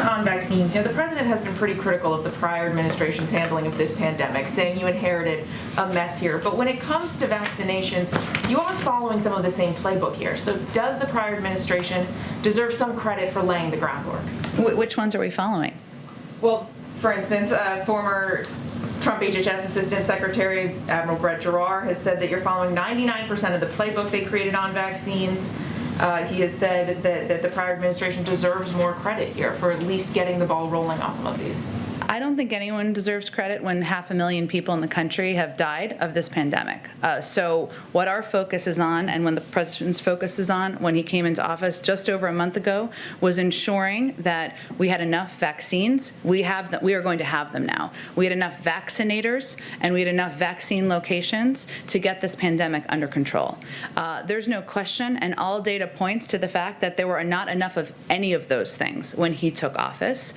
on vaccines, the president has been pretty critical of the prior administration's handling of this pandemic, saying you inherited a mess here. But when it comes to vaccinations, you are following some of the same playbook here. So does the prior administration deserve some credit for laying the groundwork? Which ones are we following? Well, for instance, former Trump HHS Assistant Secretary Admiral Brett Giroir has said that you're following 99% of the playbook they created on vaccines. He has said that the prior administration deserves more credit here for at least getting the ball rolling on some of these. I don't think anyone deserves credit when 500,000 people in the country have died of this pandemic. So what our focus is on, and when the president's focus is on when he came into office just over a month ago, was ensuring that we had enough vaccines. We are going to have them now. We had enough vaccinators and we had enough vaccine locations to get this pandemic under control. There's no question, and all data points to the fact that there were not enough of any of those things when he took office.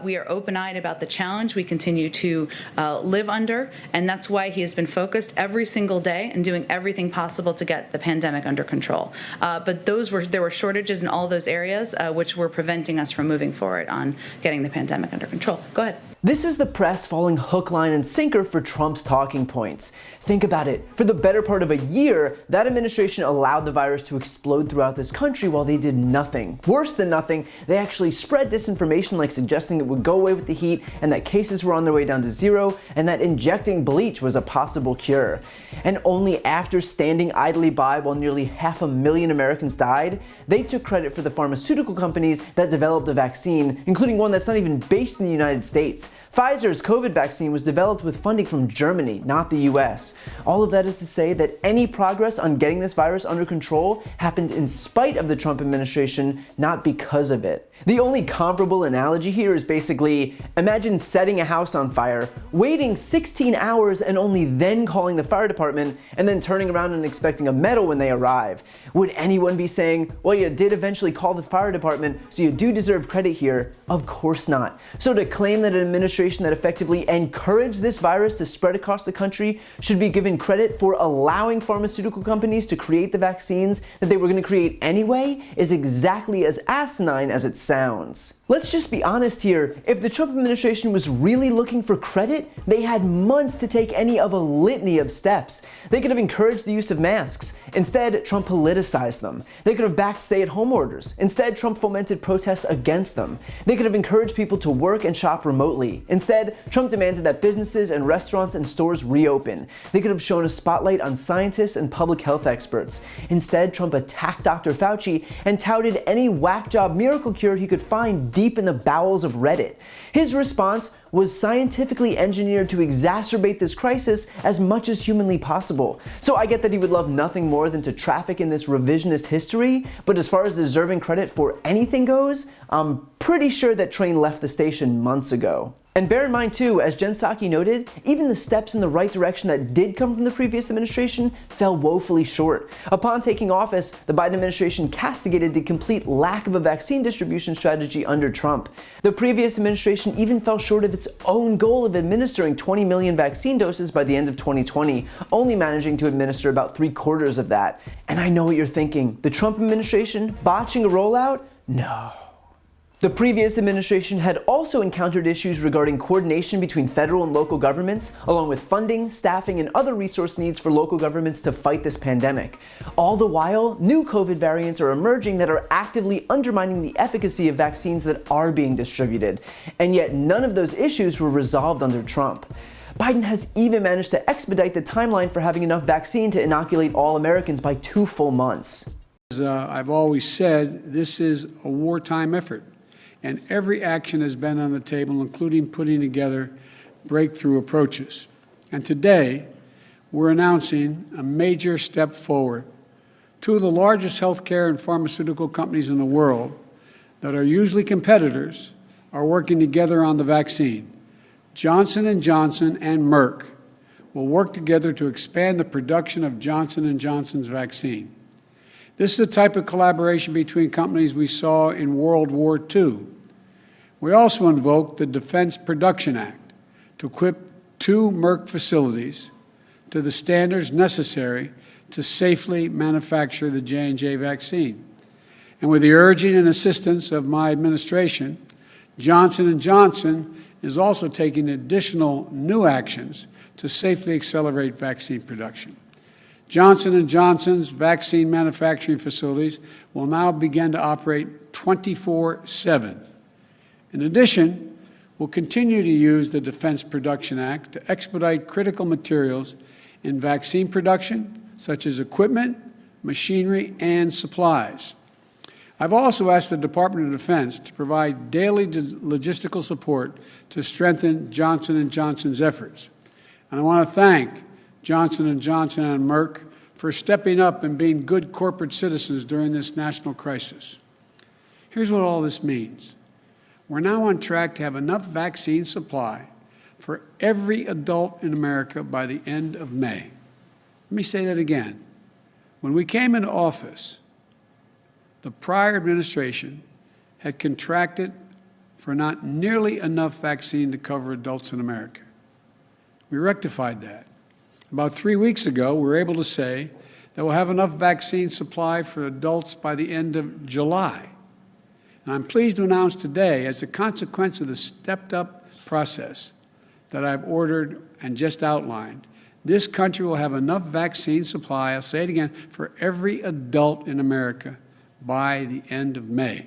We are open-eyed about the challenge we continue to live under, and that's why he has been focused every single day and doing everything possible to get the pandemic under control. But there were shortages in all those areas which were preventing us from moving forward on getting the pandemic under control. Go ahead. This is the press falling hook, line, and sinker for Trump's talking points. Think about it. For the better part of a year, that administration allowed the virus to explode throughout this country while they did nothing. Worse than nothing, they actually spread disinformation like suggesting it would go away with the heat and that cases were on their way down to zero and that injecting bleach was a possible cure. And only after standing idly by while nearly 500,000 Americans died, they took credit for the pharmaceutical companies that developed the vaccine, including one that's not even based in the United States. Pfizer's COVID vaccine was developed with funding from Germany, not the US. All of that is to say that any progress on getting this virus under control happened in spite of the Trump administration, not because of it. The only comparable analogy here is basically, imagine setting a house on fire, waiting 16 hours and only then calling the fire department, and then turning around and expecting a medal when they arrive. Would anyone be saying, well, you did eventually call the fire department, so you do deserve credit here? Of course not. So to claim that an administration that effectively encouraged this virus to spread across the country should be given credit for allowing pharmaceutical companies to create the vaccines that they were going to create anyway is exactly as asinine as it sounds. Let's just be honest here. If the Trump administration was really looking for credit, they had months to take any of a litany of steps. They could have encouraged the use of masks. Instead, Trump politicized them. They could have backed stay-at-home orders. Instead, Trump fomented protests against them. They could have encouraged people to work and shop remotely. Instead, Trump demanded that businesses and restaurants and stores reopen. They could have shown a spotlight on scientists and public health experts. Instead, Trump attacked Dr. Fauci and touted any whack job miracle cure he could find deep in the bowels of Reddit. His response was scientifically engineered to exacerbate this crisis as much as humanly possible. So I get that he would love nothing more than to traffic in this revisionist history, but as far as deserving credit for anything goes, I'm pretty sure that train left the station months ago. And bear in mind too, as Jen Psaki noted, even the steps in the right direction that did come from the previous administration fell woefully short. Upon taking office, the Biden administration castigated the complete lack of a vaccine distribution strategy under Trump. The previous administration even fell short of its own goal of administering 20 million vaccine doses by the end of 2020, only managing to administer about 3/4 of that. And I know what you're thinking, the Trump administration botching a rollout? No. The previous administration had also encountered issues regarding coordination between federal and local governments, along with funding, staffing, and other resource needs for local governments to fight this pandemic. All the while, new COVID variants are emerging that are actively undermining the efficacy of vaccines that are being distributed. And yet none of those issues were resolved under Trump. Biden has even managed to expedite the timeline for having enough vaccine to inoculate all Americans by 2 full months. As I've always said, this is a wartime effort. And every action has been on the table, including putting together breakthrough approaches. And today, we're announcing a major step forward. Two of the largest healthcare and pharmaceutical companies in the world that are usually competitors are working together on the vaccine. Johnson & Johnson and Merck will work together to expand the production of Johnson & Johnson's vaccine. This is the type of collaboration between companies we saw in World War II. We also invoked the Defense Production Act to equip 2 Merck facilities to the standards necessary to safely manufacture the J&J vaccine. And with the urging and assistance of my administration, Johnson & Johnson is also taking additional new actions to safely accelerate vaccine production. Johnson & Johnson's vaccine manufacturing facilities will now begin to operate 24/7. In addition, we'll continue to use the Defense Production Act to expedite critical materials in vaccine production, such as equipment, machinery, and supplies. I've also asked the Department of Defense to provide daily logistical support to strengthen Johnson & Johnson's efforts. And I want to thank Johnson & Johnson and Merck for stepping up and being good corporate citizens during this national crisis. Here's what all this means. We're now on track to have enough vaccine supply for every adult in America by the end of May. Let me say that again. When we came into office, the prior administration had contracted for not nearly enough vaccine to cover adults in America. We rectified that. About 3 weeks ago, we were able to say that we'll have enough vaccine supply for adults by the end of July. And I'm pleased to announce today, as a consequence of the stepped-up process that I've ordered and just outlined, this country will have enough vaccine supply, I'll say it again, for every adult in America by the end of May.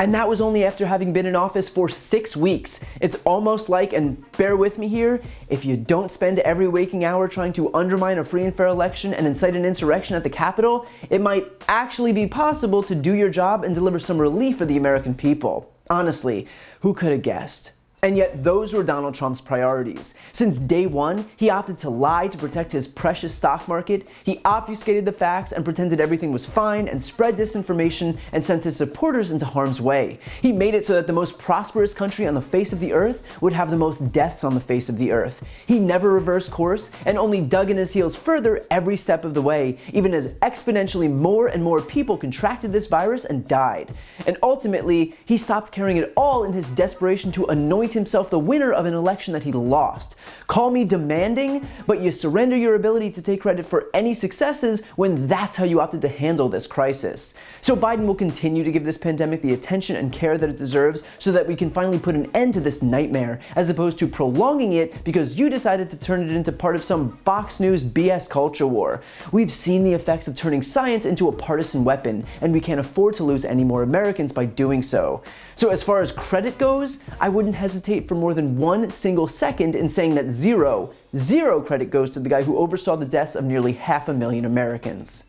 And that was only after having been in office for 6 weeks. It's almost like, and bear with me here, if you don't spend every waking hour trying to undermine a free and fair election and incite an insurrection at the Capitol, it might actually be possible to do your job and deliver some relief for the American people. Honestly, who could have guessed? And yet those were Donald Trump's priorities. Since day one, he opted to lie to protect his precious stock market, he obfuscated the facts and pretended everything was fine and spread disinformation and sent his supporters into harm's way. He made it so that the most prosperous country on the face of the earth would have the most deaths on the face of the earth. He never reversed course and only dug in his heels further every step of the way, even as exponentially more and more people contracted this virus and died. And ultimately, he stopped caring at all in his desperation to anoint himself the winner of an election that he lost. Call me demanding, but you surrender your ability to take credit for any successes when that's how you opted to handle this crisis. So Biden will continue to give this pandemic the attention and care that it deserves so that we can finally put an end to this nightmare, as opposed to prolonging it because you decided to turn it into part of some Fox News BS culture war. We've seen the effects of turning science into a partisan weapon, and we can't afford to lose any more Americans by doing so. So as far as credit goes, I wouldn't hesitate for more than 1 single second in saying that zero credit goes to the guy who oversaw the deaths of nearly 500,000 Americans.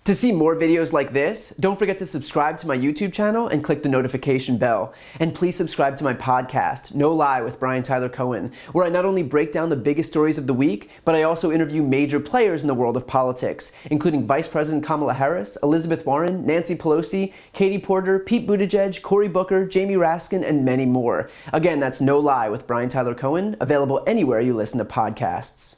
To see more videos like this, don't forget to subscribe to my YouTube channel and click the notification bell. And please subscribe to my podcast, No Lie with Brian Tyler Cohen, where I not only break down the biggest stories of the week, but I also interview major players in the world of politics, including Vice President Kamala Harris, Elizabeth Warren, Nancy Pelosi, Katie Porter, Pete Buttigieg, Cory Booker, Jamie Raskin, and many more. Again, that's No Lie with Brian Tyler Cohen, available anywhere you listen to podcasts.